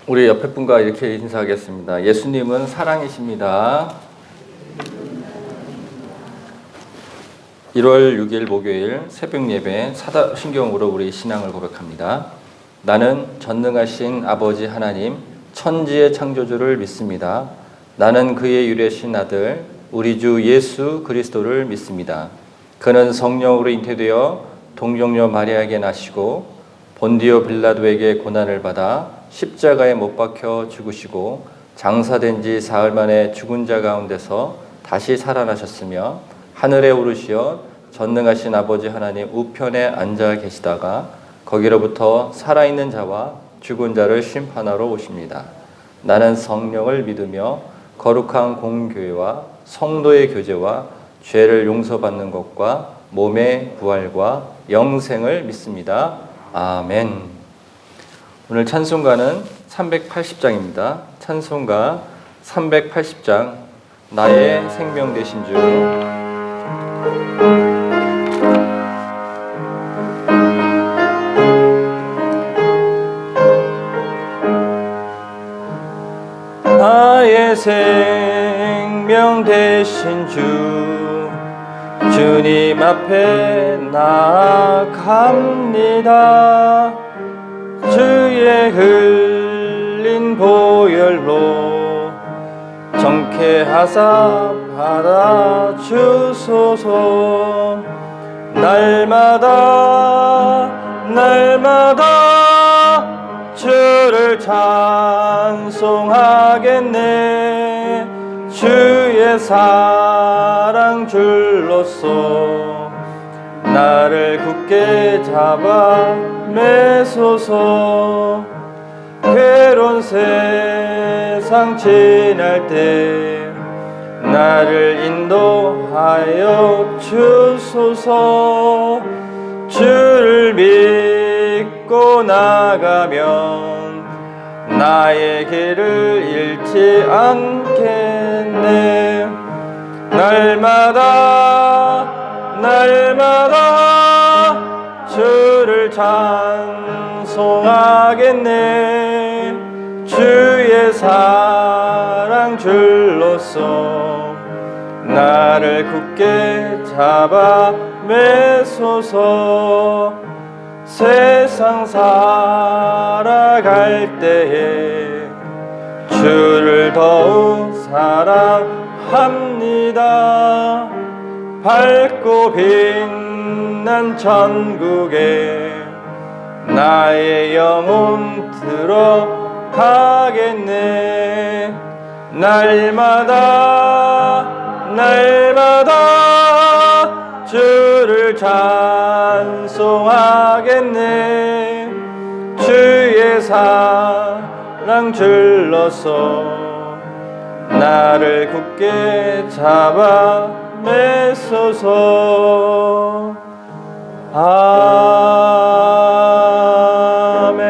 우리 옆에 분과 이렇게 인사하겠습니다. 예수님은 사랑이십니다. 1월 6일 목요일 새벽 예배 사도신경으로 우리 신앙을 고백합니다. 나는 전능하신 아버지 하나님, 천지의 창조주를 믿습니다. 나는 그의 유래신 아들, 우리 주 예수 그리스도를 믿습니다. 그는 성령으로 잉태되어 동정녀 마리아에게 나시고 본디오 빌라도에게 고난을 받아 십자가에 못 박혀 죽으시고 장사된 지 사흘 만에 죽은 자 가운데서 다시 살아나셨으며 하늘에 오르시어 전능하신 아버지 하나님 우편에 앉아 계시다가 거기로부터 살아있는 자와 죽은 자를 심판하러 오십니다. 나는 성령을 믿으며 거룩한 공교회와 성도의 교제와 죄를 용서받는 것과 몸의 부활과 영생을 믿습니다. 아멘. 오늘 찬송가는 380장입니다. 찬송가 380장 나의 생명 되신 주. 나의 생명 되신 주, 주님 앞에 나아갑니다. 주의 흘린 보혈로 정케하사 받아주소서. 날마다 주를 찬송하겠네. 주의 사랑 줄로서 나를 굳게 잡아 매소서. 괴로운 세상 지날 때 나를 인도하여 주소서. 주를 믿고 나가면 나의 길을 잃지 않겠네. 날마다 주를 찬송하겠네. 주의 사랑 줄로서 나를 굳게 잡아 매소서. 세상 살아갈 때에 주를 더욱 사랑합니다. 밝고 빛난 천국에 나의 영혼 들어가겠네. 날마다 주를 찬송하겠네. 주의 사랑 줄로서 나를 굳게 잡아 매소서. 아멘.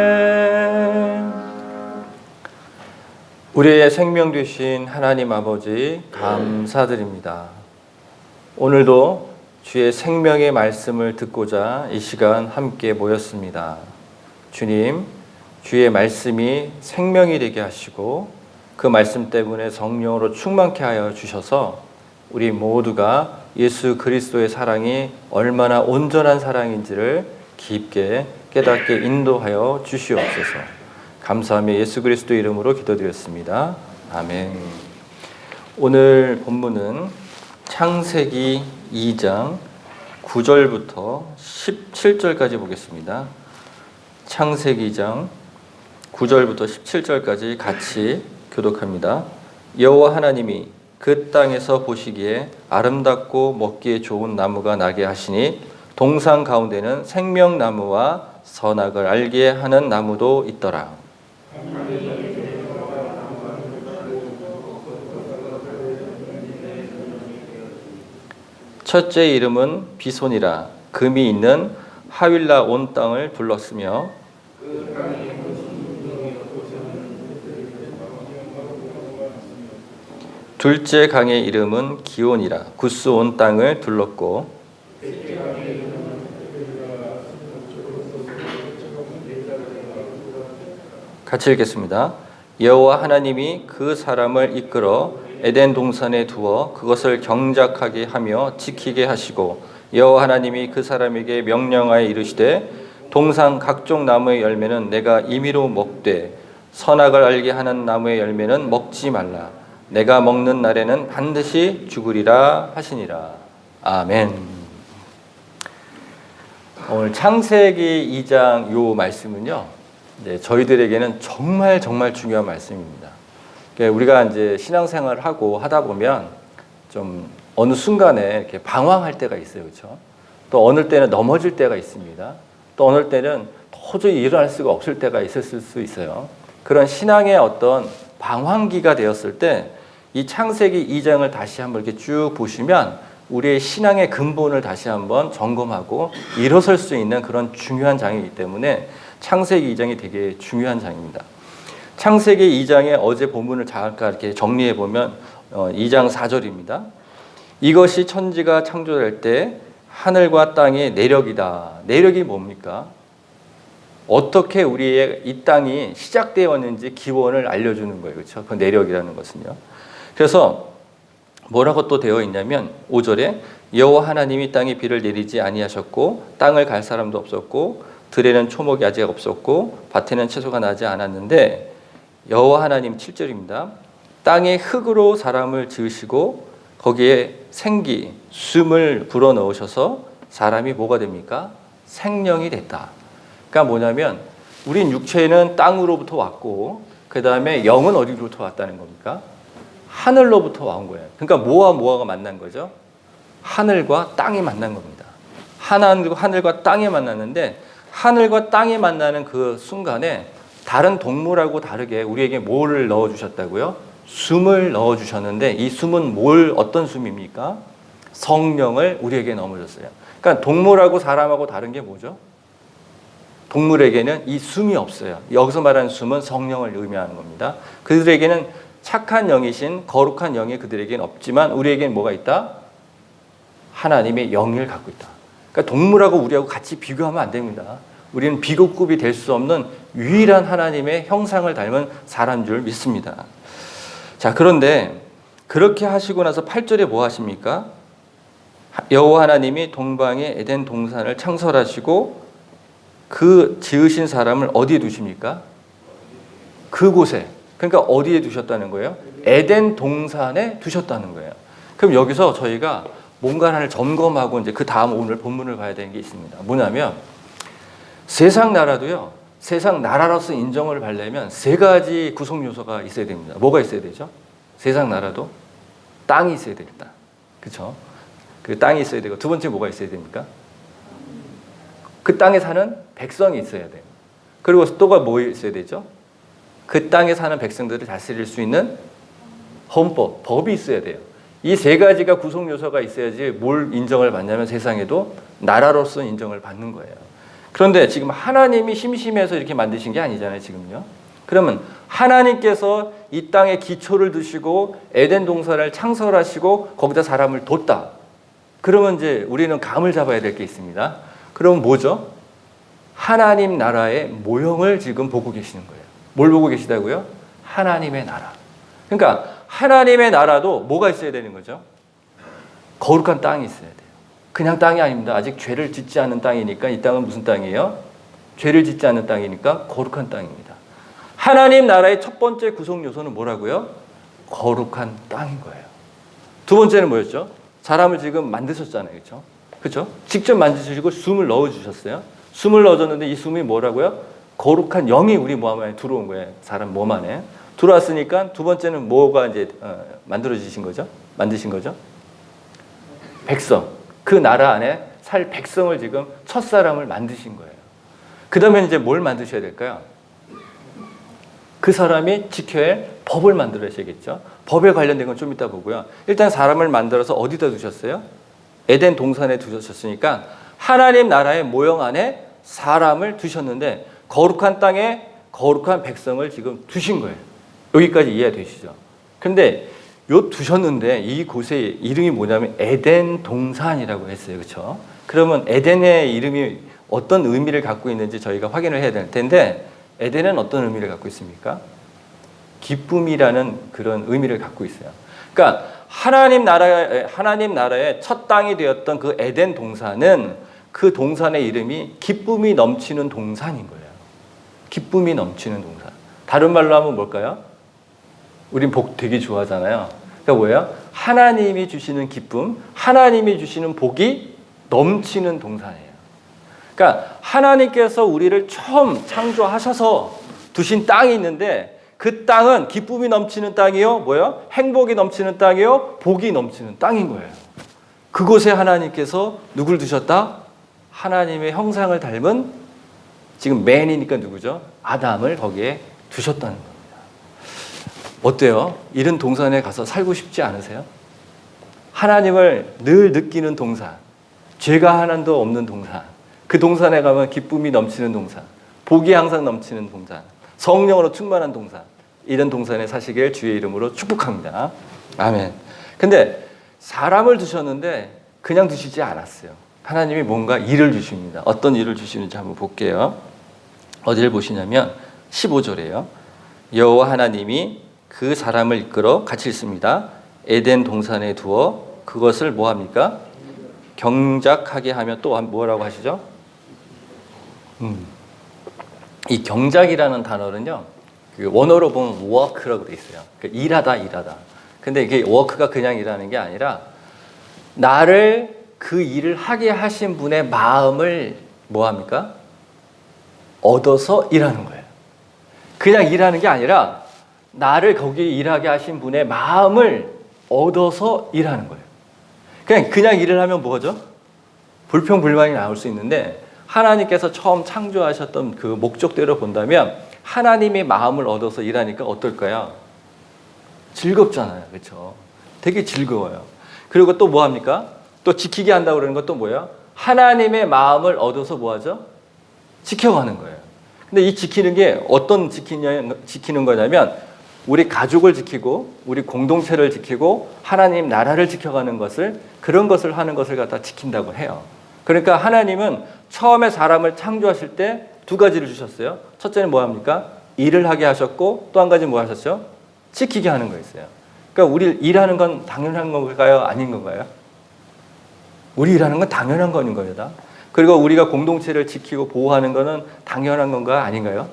우리의 생명 되신 하나님 아버지 감사드립니다. 오늘도 주의 생명의 말씀을 듣고자 이 시간 함께 모였습니다. 주님, 주의 말씀이 생명이 되게 하시고 그 말씀 때문에 성령으로 충만케 하여 주셔서 우리 모두가 예수 그리스도의 사랑이 얼마나 온전한 사랑인지를 깊게 깨닫게 인도하여 주시옵소서. 감사하며 예수 그리스도 이름으로 기도드렸습니다. 아멘. 오늘 본문은 창세기 2장 9절부터 17절까지 보겠습니다. 창세기 2장 9절부터 17절까지 같이 교독합니다. 여호와 하나님이 그 땅에서 보시기에 아름답고 먹기에 좋은 나무가 나게 하시니 동산 가운데는 생명나무와 선악을 알게 하는 나무도 있더라. 첫째 이름은 비손이라 금이 있는 하윌라 온 땅을 불렀으며 둘째 강의 이름은 기온이라 구스 온 땅을 둘렀고 같이 읽겠습니다. 여호와 하나님이 그 사람을 이끌어 에덴 동산에 두어 그것을 경작하게 하며 지키게 하시고 여호와 하나님이 그 사람에게 명령하여 이르시되 동산 각종 나무의 열매는 내가 임의로 먹되 선악을 알게 하는 나무의 열매는 먹지 말라. 내가 먹는 날에는 반드시 죽으리라 하시니라. 아멘. 오늘 창세기 2장 요 말씀은요, 저희들에게는 정말 중요한 말씀입니다. 우리가 이제 신앙생활을 하고 하다 보면 좀 어느 순간에 이렇게 방황할 때가 있어요, 그렇죠? 또 어느 때는 넘어질 때가 있습니다. 또 어느 때는 도저히 일어날 수가 없을 때가 있었을 수 있어요. 그런 신앙의 어떤 방황기가 되었을 때 이 창세기 2장을 다시 한번 이렇게 쭉 보시면 우리의 신앙의 근본을 다시 한번 점검하고 일어설 수 있는 그런 중요한 장이기 때문에 창세기 2장이 되게 중요한 장입니다. 창세기 2장의 어제 본문을 잠깐 이렇게 정리해 보면 2장 4절입니다. 이것이 천지가 창조될 때 하늘과 땅의 내력이다. 내력이 뭡니까? 어떻게 우리의 이 땅이 시작되었는지 기원을 알려주는 거예요. 그렇죠? 그 내력이라는 것은요. 그래서 뭐라고 또 되어 있냐면 5절에 여호와 하나님이 땅에 비를 내리지 아니하셨고 땅을 갈 사람도 없었고 들에는 초목이 아직 없었고 밭에는 채소가 나지 않았는데 여호와 하나님 7절입니다. 땅에 흙으로 사람을 지으시고 거기에 생기, 숨을 불어넣으셔서 사람이 뭐가 됩니까? 생명이 됐다. 그러니까 뭐냐면 우린 육체는 땅으로부터 왔고 그 다음에 영은 어디로부터 왔다는 겁니까? 하늘로부터 온 거예요. 그러니까 뭐와 뭐가 만난 거죠? 하늘과 땅이 만난 겁니다. 하늘과 땅이 만났는데 하늘과 땅이 만나는 그 순간에 다른 동물하고 다르게 우리에게 뭐를 넣어주셨다고요? 숨을 넣어주셨는데 이 숨은 어떤 숨입니까? 성령을 우리에게 넣어주셨어요. 그러니까 동물하고 사람하고 다른 게 뭐죠? 동물에게는 이 숨이 없어요. 여기서 말하는 숨은 성령을 의미하는 겁니다. 그들에게는 착한 영이신 거룩한 영이 그들에게는 없지만 우리에게는 뭐가 있다? 하나님의 영을 갖고 있다. 그러니까 동물하고 우리하고 같이 비교하면 안 됩니다. 우리는 비교급이 될 수 없는 유일한 하나님의 형상을 닮은 사람인 줄 믿습니다. 자, 그런데 그렇게 하시고 나서 8절에 뭐 하십니까? 여호와 하나님이 동방의 에덴 동산을 창설하시고 그 지으신 사람을 어디에 두십니까? 그곳에. 그러니까 어디에 두셨다는 거예요? 에덴 동산에 두셨다는 거예요. 그럼 여기서 저희가 뭔가 하나를 점검하고 이제 그 다음 오늘 본문을 봐야 되는 게 있습니다. 뭐냐면 세상 나라도요. 세상 나라로서 인정을 받려면 세 가지 구성 요소가 있어야 됩니다. 뭐가 있어야 되죠? 세상 나라도 땅이 있어야 됩니다. 그렇죠? 그 땅이 있어야 되고 두 번째 뭐가 있어야 됩니까? 그 땅에 사는 백성이 있어야 돼요. 그리고 또가 뭐 있어야 되죠? 그 땅에 사는 백성들을 다스릴 수 있는 헌법, 법이 있어야 돼요. 이 세 가지가 구성 요소가 있어야지 뭘 인정을 받냐면 세상에도 나라로서 인정을 받는 거예요. 그런데 지금 하나님이 심심해서 이렇게 만드신 게 아니잖아요, 지금요. 그러면 하나님께서 이 땅에 기초를 두시고 에덴 동산을 창설하시고 거기다 사람을 뒀다. 그러면 이제 우리는 감을 잡아야 될 게 있습니다. 그럼 뭐죠? 하나님 나라의 모형을 지금 보고 계시는 거예요. 뭘 보고 계시다고요? 하나님의 나라. 그러니까 하나님의 나라도 뭐가 있어야 되는 거죠? 거룩한 땅이 있어야 돼요. 그냥 땅이 아닙니다. 아직 죄를 짓지 않은 땅이니까 이 땅은 무슨 땅이에요? 죄를 짓지 않는 땅이니까 거룩한 땅입니다. 하나님 나라의 첫 번째 구성 요소는 뭐라고요? 거룩한 땅인 거예요. 두 번째는 뭐였죠? 사람을 지금 만드셨잖아요. 그렇죠? 그렇죠? 직접 만드시고 숨을 넣어주셨어요. 숨을 넣어줬는데 이 숨이 뭐라고요? 거룩한 영이 우리 몸 안에 들어온 거예요. 사람 몸 안에. 들어왔으니까 두 번째는 뭐가 이제 만들어지신 거죠? 만드신 거죠? 백성. 그 나라 안에 살 백성을 지금 첫사람을 만드신 거예요. 그 다음에 이제 뭘 만드셔야 될까요? 그 사람이 지켜야 할 법을 만들어야겠죠. 법에 관련된 건 좀 이따 보고요. 일단 사람을 만들어서 어디다 두셨어요? 에덴 동산에 두셨으니까 하나님 나라의 모형 안에 사람을 두셨는데 거룩한 땅에 거룩한 백성을 지금 두신 거예요. 여기까지 이해되시죠? 근데 요 두셨는데 이 곳의 이름이 뭐냐면 에덴 동산이라고 했어요. 그렇죠? 그러면 에덴의 이름이 어떤 의미를 갖고 있는지 저희가 확인을 해야 될 텐데 에덴은 어떤 의미를 갖고 있습니까? 기쁨이라는 그런 의미를 갖고 있어요. 그러니까 하나님 나라의 첫 땅이 되었던 그 에덴 동산은 그 동산의 이름이 기쁨이 넘치는 동산인 거예요. 기쁨이 넘치는 동산. 다른 말로 하면 뭘까요? 우린 복 되게 좋아하잖아요. 그러니까 뭐예요? 하나님이 주시는 기쁨, 하나님이 주시는 복이 넘치는 동산이에요. 그러니까 하나님께서 우리를 처음 창조하셔서 두신 땅이 있는데 그 땅은 기쁨이 넘치는 땅이요. 뭐요? 행복이 넘치는 땅이요. 복이 넘치는 땅인 거예요. 그곳에 하나님께서 누굴 두셨다? 하나님의 형상을 닮은 지금 맨이니까 누구죠? 아담을 거기에 두셨다는 겁니다. 어때요? 이런 동산에 가서 살고 싶지 않으세요? 하나님을 늘 느끼는 동산, 죄가 하나도 없는 동산, 그 동산에 가면 기쁨이 넘치는 동산, 복이 항상 넘치는 동산, 성령으로 충만한 동산, 이런 동산에 사시길 주의 이름으로 축복합니다. 아멘. 근데 사람을 두셨는데 그냥 두시지 않았어요. 하나님이 뭔가 일을 주십니다. 어떤 일을 주시는지 한번 볼게요. 어디를 보시냐면 15절이에요. 여호와 하나님이 그 사람을 이끌어 같이 읽습니다. 에덴 동산에 두어 그것을 뭐합니까? 경작하게 하며 또 뭐라고 하시죠? 이 경작이라는 단어는요, 그 원어로 보면 work라고 돼 있어요. 그러니까 일하다. 근데 이게 work가 그냥 일하는 게 아니라 나를 그 일을 하게 하신 분의 마음을 뭐합니까? 얻어서 일하는 거예요. 그냥 일하는 게 아니라 나를 거기 일하게 하신 분의 마음을 얻어서 일하는 거예요. 그냥 일을 하면 뭐죠? 불평불만이 나올 수 있는데 하나님께서 처음 창조하셨던 그 목적대로 본다면 하나님의 마음을 얻어서 일하니까 어떨까요? 즐겁잖아요. 그렇죠? 되게 즐거워요. 그리고 또 뭐합니까? 또 지키게 한다고 그러는 것도 뭐예요? 하나님의 마음을 얻어서 뭐하죠? 지켜가는 거예요. 근데 이 지키는 게 어떤 지키는 거냐면 우리 가족을 지키고 우리 공동체를 지키고 하나님 나라를 지켜가는 것을, 그런 것을 하는 것을 갖다 지킨다고 해요. 그러니까 하나님은 처음에 사람을 창조하실 때 두 가지를 주셨어요. 첫째는 뭐합니까? 일을 하게 하셨고 또 한 가지는 뭐 하셨죠? 지키게 하는 거였어요. 그러니까 우리 일하는 건 당연한 건가요? 아닌 건가요? 우리 일하는 건 당연한 거는 거다. 그리고 우리가 공동체를 지키고 보호하는 거는 당연한 건가 아닌가요?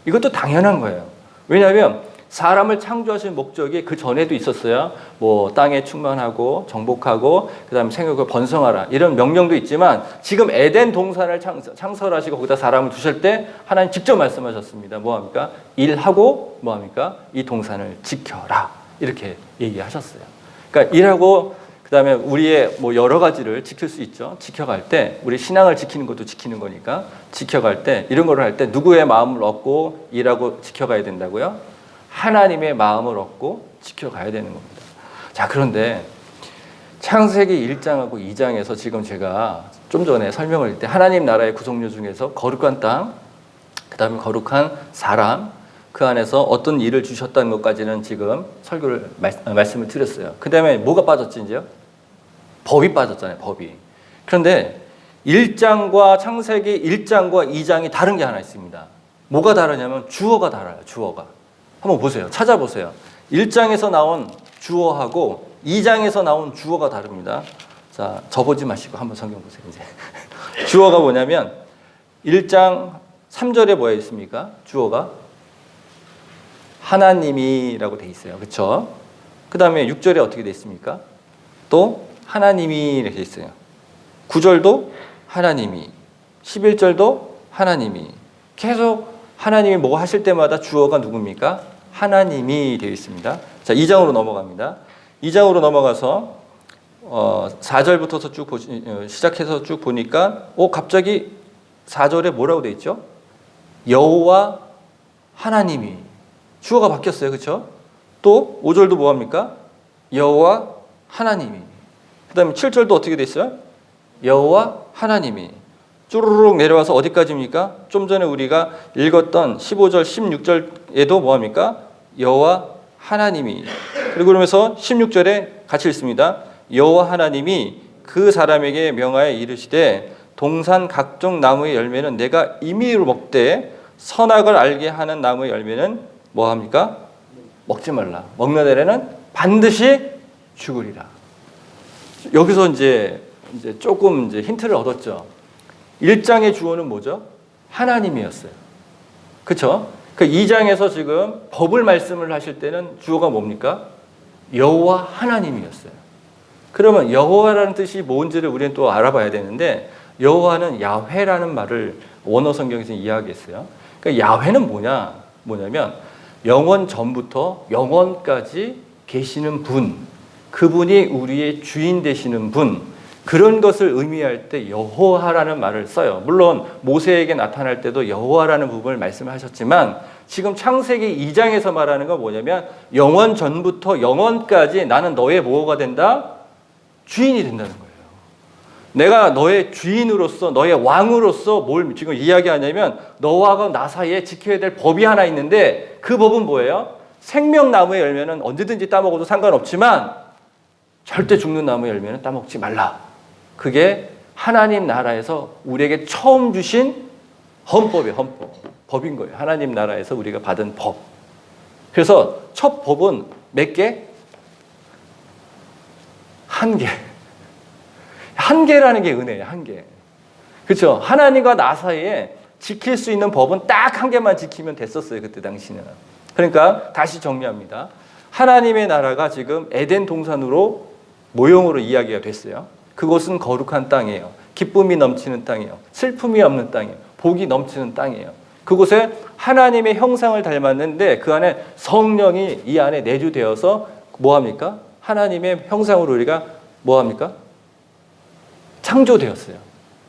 이것도 당연한 거예요. 왜냐하면 사람을 창조하신 목적이 그 전에도 있었어요. 뭐 땅에 충만하고 정복하고 그다음에 생육을 번성하라 이런 명령도 있지만 지금 에덴 동산을 창설하시고 거기다 사람을 두실 때 하나님 직접 말씀하셨습니다. 뭐합니까? 일하고 뭐합니까? 이 동산을 지켜라 이렇게 얘기하셨어요. 그러니까 일하고 그다음에 우리의 뭐 여러 가지를 지킬 수 있죠. 지켜갈 때 우리 신앙을 지키는 것도 지키는 거니까 지켜갈 때 이런 거를 할 때 누구의 마음을 얻고 일하고 지켜가야 된다고요? 하나님의 마음을 얻고 지켜가야 되는 겁니다. 자, 그런데 창세기 1장하고 2장에서 지금 제가 좀 전에 설명을 할 때 하나님 나라의 구성요 중에서 거룩한 땅, 그 다음에 거룩한 사람, 그 안에서 어떤 일을 주셨다는 것까지는 지금 설교를 말씀을 드렸어요. 그 다음에 뭐가 빠졌지 이제요? 법이 빠졌잖아요. 법이. 그런데 1장과 창세기 1장과 2장이 다른 게 하나 있습니다. 뭐가 다르냐면 주어가 달라요. 주어가. 한번 보세요. 찾아보세요. 1장에서 나온 주어하고 2장에서 나온 주어가 다릅니다. 자, 접어지 마시고 한번 성경 보세요. 이제 주어가 뭐냐면 1장 3절에 뭐가 있습니까? 주어가 하나님이라고 돼 있어요. 그렇죠? 그 다음에 6절에 어떻게 돼 있습니까? 또 하나님이 이렇게 있어요. 9절도 하나님이, 11절도 하나님이. 계속 하나님이 뭐 하실 때마다 주어가 누굽니까? 하나님이 되어 있습니다. 자, 2장으로 넘어갑니다. 2장으로 넘어가서 4절부터 쭉 시작해서 쭉 보니까 갑자기 4절에 뭐라고 되어 있죠? 여호와 하나님이. 주어가 바뀌었어요. 그렇죠? 또 5절도 뭐합니까? 여호와 하나님이. 그 다음에 7절도 어떻게 돼 있어요? 여호와 하나님이. 쭈루룩 내려와서 어디까지입니까? 좀 전에 우리가 읽었던 15절, 16절에도 뭐합니까? 여호와 하나님이. 그리고 그러면서 16절에 같이 읽습니다. 여호와 하나님이 그 사람에게 명하여 이르시되 동산 각종 나무의 열매는 내가 임의로 먹되 선악을 알게 하는 나무의 열매는 뭐 합니까? 먹지 말라. 먹는 애는 반드시 죽으리라. 여기서 이제 조금 힌트를 얻었죠. 1장의 주어는 뭐죠? 하나님이었어요. 그렇죠? 그 2장에서 지금 법을 말씀을 하실 때는 주어가 뭡니까? 여호와 하나님이었어요. 그러면 여호와라는 뜻이 뭔지를 우리는 또 알아봐야 되는데, 여호와는 야훼라는 말을 원어 성경에서 이야기했어요. 그러니까 야훼는 뭐냐면 영원 전부터 영원까지 계시는 분, 그분이 우리의 주인 되시는 분, 그런 것을 의미할 때 여호와라는 말을 써요. 물론 모세에게 나타날 때도 여호와라는 부분을 말씀하셨지만, 지금 창세기 2장에서 말하는 건 뭐냐면 영원 전부터 영원까지 나는 너의 뭐가 된다? 주인이 된다는 거예요. 내가 너의 주인으로서, 너의 왕으로서 뭘 지금 이야기하냐면, 너와 나 사이에 지켜야 될 법이 하나 있는데, 그 법은 뭐예요? 생명나무의 열매는 언제든지 따먹어도 상관없지만 절대 죽는 나무의 열매는 따먹지 말라. 그게 하나님 나라에서 우리에게 처음 주신 헌법이에요. 법인 거예요. 하나님 나라에서 우리가 받은 법. 그래서 첫 법은 몇 개? 한 개. 한 개라는 게 은혜예요. 한 개. 그렇죠? 하나님과 나 사이에 지킬 수 있는 법은 딱 한 개만 지키면 됐었어요. 그때 당시는. 그러니까 다시 정리합니다. 하나님의 나라가 지금 에덴 동산으로 모형으로 이야기가 됐어요. 그곳은 거룩한 땅이에요. 기쁨이 넘치는 땅이에요. 슬픔이 없는 땅이에요. 복이 넘치는 땅이에요. 그곳에 하나님의 형상을 닮았는데 그 안에 성령이 이 안에 내주되어서 뭐합니까? 하나님의 형상으로 우리가 뭐합니까? 창조되었어요.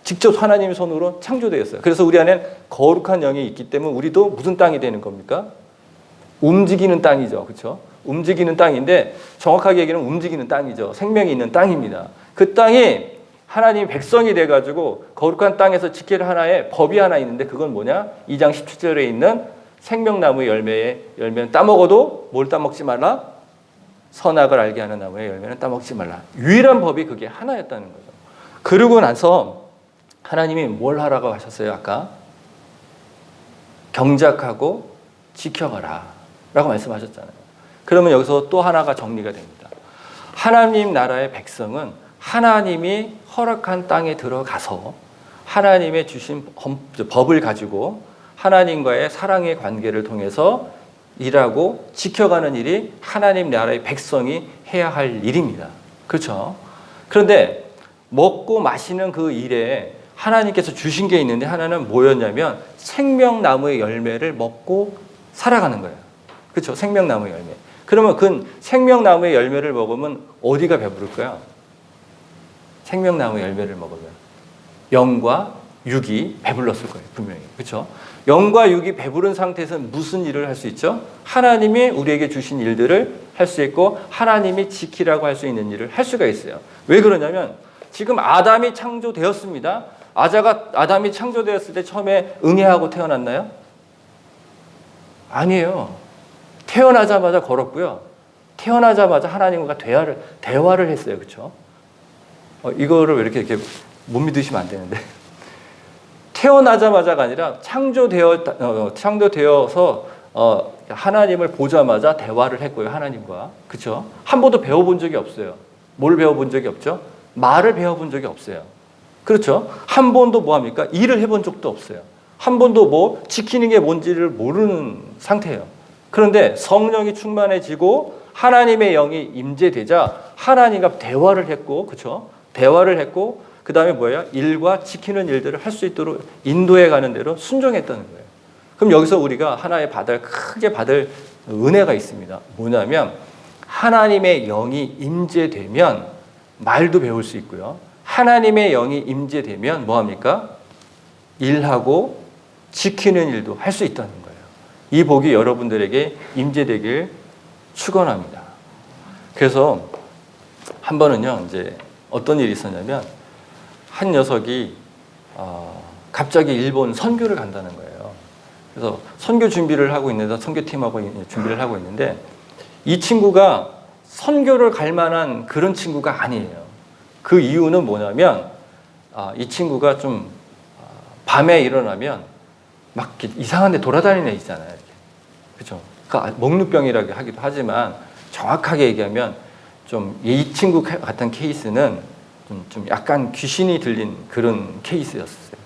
직접 하나님의 손으로 창조되었어요. 그래서 우리 안에 거룩한 영이 있기 때문에 우리도 무슨 땅이 되는 겁니까? 움직이는 땅이죠. 그렇죠? 움직이는 땅인데, 정확하게 얘기하면 움직이는 땅이죠. 생명이 있는 땅입니다. 그 땅이 하나님의 백성이 돼가지고 거룩한 땅에서 지킬 하나의 법이 하나 있는데, 그건 뭐냐? 2장 17절에 있는 생명나무의 열매는 따먹어도 뭘 따먹지 말라? 선악을 알게 하는 나무의 열매는 따먹지 말라. 유일한 법이 그게 하나였다는 거죠. 그러고 나서 하나님이 뭘 하라고 하셨어요? 아까 경작하고 지켜가라 라고 말씀하셨잖아요. 그러면 여기서 또 하나가 정리가 됩니다. 하나님 나라의 백성은 하나님이 허락한 땅에 들어가서 하나님의 주신 법을 가지고 하나님과의 사랑의 관계를 통해서 일하고 지켜가는 일이 하나님 나라의 백성이 해야 할 일입니다. 그렇죠? 그런데 먹고 마시는 그 일에 하나님께서 주신 게 있는데, 하나는 뭐였냐면 생명나무의 열매를 먹고 살아가는 거예요. 그렇죠? 생명나무의 열매. 그러면 그 생명나무의 열매를 먹으면 어디가 배부를까요? 생명나무의 열매를 먹으면 영과 육이 배불렀을 거예요. 분명히. 그렇죠? 영과 육이 배부른 상태에서 무슨 일을 할 수 있죠? 하나님이 우리에게 주신 일들을 할 수 있고 하나님이 지키라고 할 수 있는 일을 할 수가 있어요. 왜 그러냐면 지금 아담이 창조되었습니다. 아담이 창조되었을 때 처음에 응애하고 태어났나요? 아니에요. 태어나자마자 걸었고요. 태어나자마자 하나님과 대화를 했어요. 그렇죠? 이거를 왜 이렇게 못 믿으시면 안 되는데. 태어나자마자가 아니라 창조되어서 하나님을 보자마자 대화를 했고요. 하나님과. 그렇죠? 한 번도 배워본 적이 없어요. 뭘 배워본 적이 없죠? 말을 배워본 적이 없어요. 그렇죠? 한 번도 뭐합니까? 일을 해본 적도 없어요. 한 번도 뭐 지키는 게 뭔지를 모르는 상태예요. 그런데 성령이 충만해지고 하나님의 영이 임재되자 하나님과 대화를 했고, 그렇죠? 대화를 했고, 그 다음에 뭐예요? 일과 지키는 일들을 할 수 있도록 인도해 가는 대로 순종했다는 거예요. 그럼 여기서 우리가 하나의 크게 받을 은혜가 있습니다. 뭐냐면 하나님의 영이 임재되면 말도 배울 수 있고요. 하나님의 영이 임재되면 뭐합니까? 일하고 지키는 일도 할 수 있다는 거예요. 이 복이 여러분들에게 임재되길 축원합니다. 그래서 한 번은요, 이제 어떤 일이 있었냐면 한 녀석이 갑자기 일본 선교를 간다는 거예요. 그래서 선교 준비를 하고 있는데, 선교팀하고 준비를 하고 있는데, 이 친구가 선교를 갈 만한 그런 친구가 아니에요. 그 이유는 뭐냐면 이 친구가 좀 밤에 일어나면 막 이렇게 이상한 데 돌아다니는 애 있잖아요. 이렇게. 그죠? 그러니까 먹루병이라고 하기도 하지만 정확하게 얘기하면 좀 이 친구 같은 케이스는 좀 약간 귀신이 들린 그런 케이스였어요.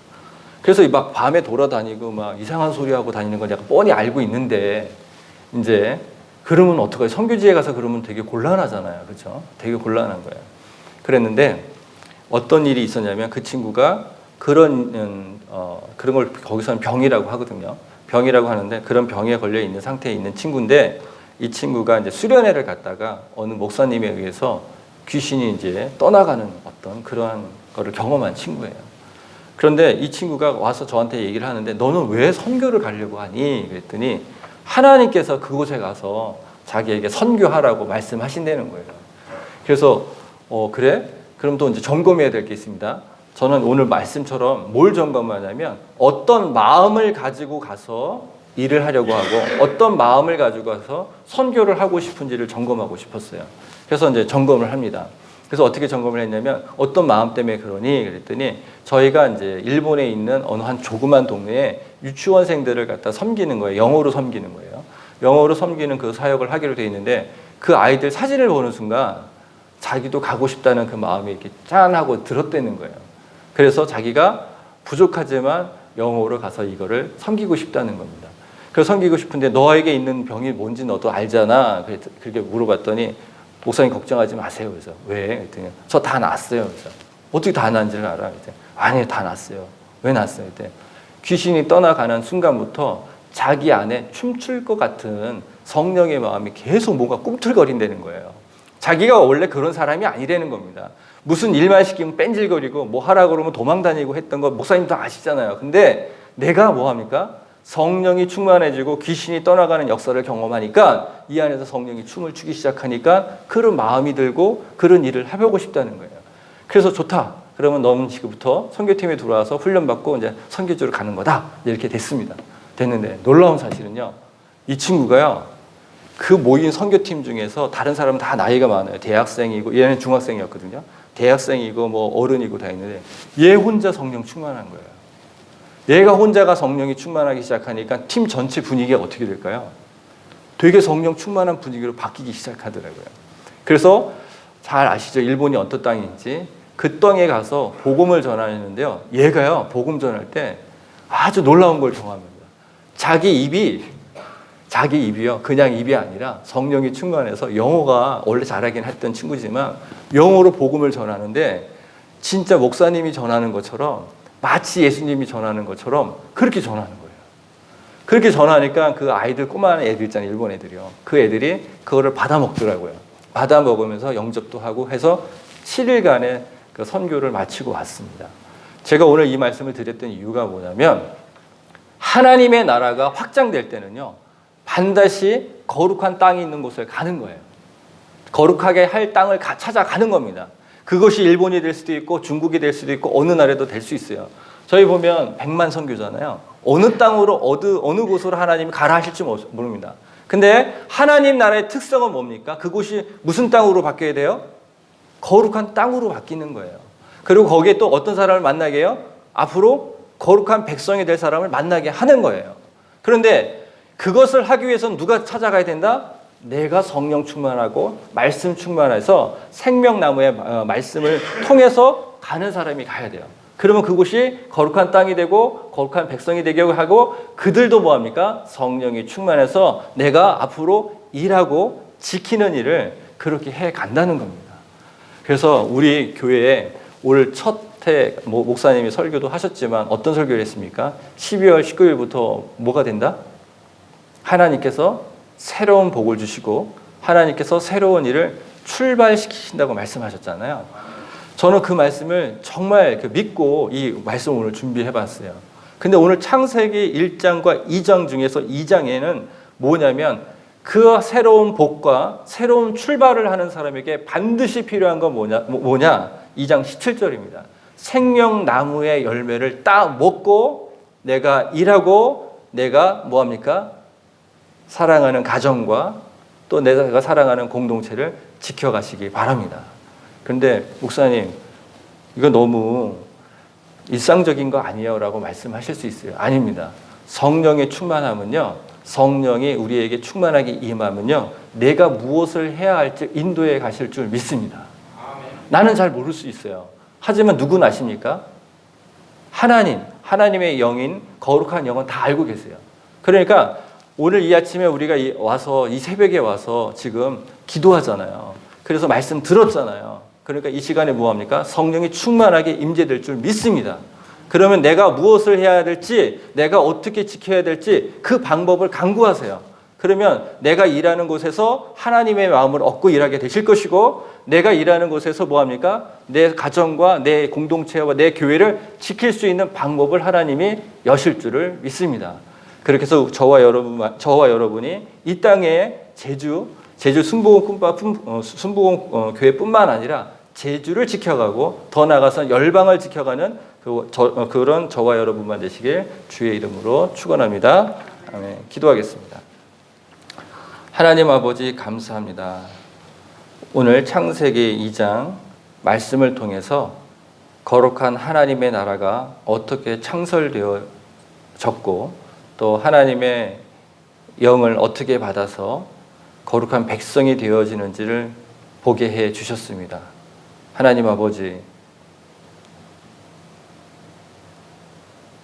그래서 막 밤에 돌아다니고 막 이상한 소리 하고 다니는 건 약간 뻔히 알고 있는데 이제 그러면 어떡해요? 선교지에 가서 그러면 되게 곤란하잖아요. 그렇죠? 되게 곤란한 거예요. 그랬는데 어떤 일이 있었냐면 그 친구가 그런 걸 거기서는 병이라고 하거든요. 병이라고 하는데 그런 병에 걸려 있는 상태에 있는 친구인데 이 친구가 이제 수련회를 갔다가 어느 목사님에 의해서 귀신이 이제 떠나가는 어떤 그러한 거를 경험한 친구예요. 그런데 이 친구가 와서 저한테 얘기를 하는데 너는 왜 선교를 가려고 하니? 그랬더니 하나님께서 그곳에 가서 자기에게 선교하라고 말씀하신다는 거예요. 그래서 그래? 그럼 또 이제 점검해야 될 게 있습니다. 저는 오늘 말씀처럼 뭘 점검하냐면 어떤 마음을 가지고 가서 일을 하려고 하고 어떤 마음을 가지고 가서 선교를 하고 싶은지를 점검하고 싶었어요. 그래서 이제 점검을 합니다. 그래서 어떻게 점검을 했냐면 어떤 마음 때문에 그러니 그랬더니 저희가 이제 일본에 있는 어느 한 조그만 동네에 유치원생들을 갖다 섬기는 거예요. 영어로 섬기는 거예요. 영어로 섬기는 그 사역을 하기로 돼 있는데 그 아이들 사진을 보는 순간 자기도 가고 싶다는 그 마음이 이렇게 짠하고 들었다는 거예요. 그래서 자기가 부족하지만 영어로 가서 이거를 섬기고 싶다는 겁니다. 그래서 섬기고 싶은데 너에게 있는 병이 뭔지 너도 알잖아. 그렇게 물어봤더니 목사님 걱정하지 마세요. 그래서 왜? 그랬더니 저 다 났어요. 그래서 어떻게 다 난지를 알아? 그랬더니 아니 다 났어요. 왜 났어요? 그랬더니 귀신이 떠나가는 순간부터 자기 안에 춤출 것 같은 성령의 마음이 계속 뭔가 꿈틀거린다는 거예요. 자기가 원래 그런 사람이 아니라는 겁니다. 무슨 일만 시키면 뺀질거리고 뭐 하라고 그러면 도망다니고 했던 거 목사님 다 아시잖아요. 근데 내가 뭐 합니까? 성령이 충만해지고 귀신이 떠나가는 역사를 경험하니까 이 안에서 성령이 춤을 추기 시작하니까 그런 마음이 들고 그런 일을 해보고 싶다는 거예요. 그래서 좋다. 그러면 너는 지금부터 선교팀에 들어와서 훈련받고 이제 선교지로 가는 거다. 이렇게 됐습니다. 됐는데 놀라운 사실은요. 이 친구가요. 그 모인 선교팀 중에서 다른 사람은 다 나이가 많아요. 대학생이고 얘는 중학생이었거든요. 대학생이고 뭐 어른이고 다 있는데 얘 혼자 성령 충만한 거예요. 얘가 혼자가 성령이 충만하기 시작하니까 팀 전체 분위기가 어떻게 될까요? 되게 성령 충만한 분위기로 바뀌기 시작하더라고요. 그래서 잘 아시죠? 일본이 어떤 땅인지. 그 땅에 가서 복음을 전하는데요. 얘가요, 복음 전할 때 아주 놀라운 걸 경험합니다. 자기 입이요. 그냥 입이 아니라 성령이 충만해서 영어가 원래 잘하긴 했던 친구지만 영어로 복음을 전하는데 진짜 목사님이 전하는 것처럼 마치 예수님이 전하는 것처럼 그렇게 전하는 거예요. 그렇게 전하니까 그 아이들 꼬마한 애들 있잖아요. 일본 애들이요. 그 애들이 그거를 받아 먹더라고요. 받아 먹으면서 영접도 하고 해서 7일간의 그 선교를 마치고 왔습니다. 제가 오늘 이 말씀을 드렸던 이유가 뭐냐면 하나님의 나라가 확장될 때는요. 반드시 거룩한 땅이 있는 곳을 가는 거예요. 거룩하게 할 땅을 찾아가는 겁니다. 그것이 일본이 될 수도 있고 중국이 될 수도 있고 어느 나라도 될 수 있어요. 저희 보면 100만 선교잖아요. 어느 땅으로 어느 곳으로 하나님이 가라 하실지 모릅니다. 근데 하나님 나라의 특성은 뭡니까? 그곳이 무슨 땅으로 바뀌어야 돼요? 거룩한 땅으로 바뀌는 거예요. 그리고 거기에 또 어떤 사람을 만나게 해요? 앞으로 거룩한 백성이 될 사람을 만나게 하는 거예요. 그런데 그것을 하기 위해서는 누가 찾아가야 된다? 내가 성령 충만하고 말씀 충만해서 생명나무의 말씀을 통해서 가는 사람이 가야 돼요. 그러면 그곳이 거룩한 땅이 되고 거룩한 백성이 되게 하고 그들도 뭐합니까? 성령이 충만해서 내가 앞으로 일하고 지키는 일을 그렇게 해 간다는 겁니다. 그래서 우리 교회에 올 첫 해 목사님이 설교도 하셨지만 어떤 설교를 했습니까? 12월 19일부터 뭐가 된다? 하나님께서 새로운 복을 주시고 하나님께서 새로운 일을 출발시키신다고 말씀하셨잖아요. 저는 그 말씀을 정말 믿고 이 말씀을 오늘 준비해봤어요. 근데 오늘 창세기 1장과 2장 중에서 2장에는 뭐냐면 그 새로운 복과 새로운 출발을 하는 사람에게 반드시 필요한 건 뭐냐? 2장 17절입니다. 생명나무의 열매를 딱 먹고 내가 일하고 내가 뭐합니까? 사랑하는 가정과 또 내가 사랑하는 공동체를 지켜가시기 바랍니다. 그런데 목사님 이거 너무 일상적인 거 아니에요? 라고 말씀하실 수 있어요. 아닙니다. 성령의 충만함은요, 성령이 우리에게 충만하게 임하면요, 내가 무엇을 해야 할지 인도해 가실 줄 믿습니다. 나는 잘 모를 수 있어요. 하지만 누구는 아십니까? 하나님의 영인 거룩한 영은 다 알고 계세요. 그러니까 오늘 이 아침에 우리가 와서 이 새벽에 와서 지금 기도하잖아요. 그래서 말씀 들었잖아요. 그러니까 이 시간에 뭐합니까? 성령이 충만하게 임재될 줄 믿습니다. 그러면 내가 무엇을 해야 될지, 내가 어떻게 지켜야 될지 그 방법을 강구하세요. 그러면 내가 일하는 곳에서 하나님의 마음을 얻고 일하게 되실 것이고, 내가 일하는 곳에서 뭐합니까? 내 가정과 내 공동체와 내 교회를 지킬 수 있는 방법을 하나님이 여실 줄을 믿습니다. 그렇게 해서 저와 여러분이 이 땅에 제주 순복음 교회뿐만 아니라 제주를 지켜가고 더 나아가서 열방을 지켜가는 그런 저와 여러분만 되시길 주의 이름으로 축원합니다. 아멘. 기도하겠습니다. 하나님 아버지 감사합니다. 오늘 창세기 2장 말씀을 통해서 거룩한 하나님의 나라가 어떻게 창설되어졌고 또 하나님의 영을 어떻게 받아서 거룩한 백성이 되어지는지를 보게 해 주셨습니다. 하나님 아버지,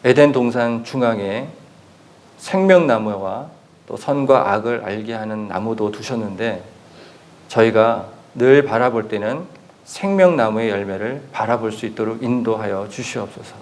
에덴 동산 중앙에 생명나무와 또 선과 악을 알게 하는 나무도 두셨는데 저희가 늘 바라볼 때는 생명나무의 열매를 바라볼 수 있도록 인도하여 주시옵소서.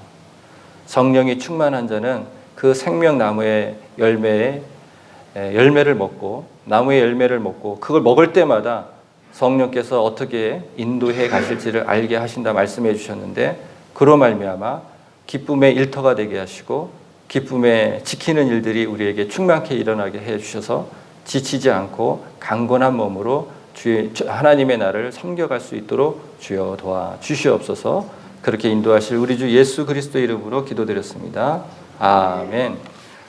성령이 충만한 자는 그 생명나무의 열매를 먹고 나무의 열매를 먹고 그걸 먹을 때마다 성령께서 어떻게 인도해 가실지를 알게 하신다 말씀해 주셨는데 그로 말미암아 기쁨의 일터가 되게 하시고 기쁨에 지키는 일들이 우리에게 충만케 일어나게 해 주셔서 지치지 않고 강건한 몸으로 하나님의 나라를 섬겨갈 수 있도록 주여 도와 주시옵소서. 그렇게 인도하실 우리 주 예수 그리스도 이름으로 기도드렸습니다. 아멘.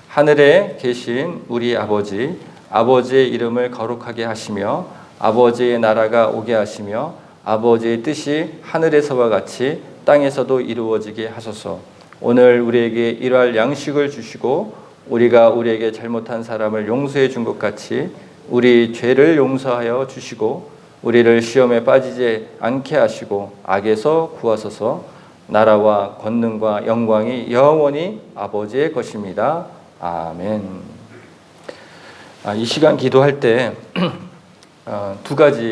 하늘에 계신 우리 아버지, 아버지의 이름을 거룩하게 하시며 아버지의 나라가 오게 하시며 아버지의 뜻이 하늘에서와 같이 땅에서도 이루어지게 하소서. 오늘 우리에게 일할 양식을 주시고 우리가 우리에게 잘못한 사람을 용서해 준 것 같이 우리 죄를 용서하여 주시고 우리를 시험에 빠지지 않게 하시고 악에서 구하소서. 나라와 권능과 영광이 영원히 아버지의 것입니다. 아멘. 이 시간 기도할 때 두 가지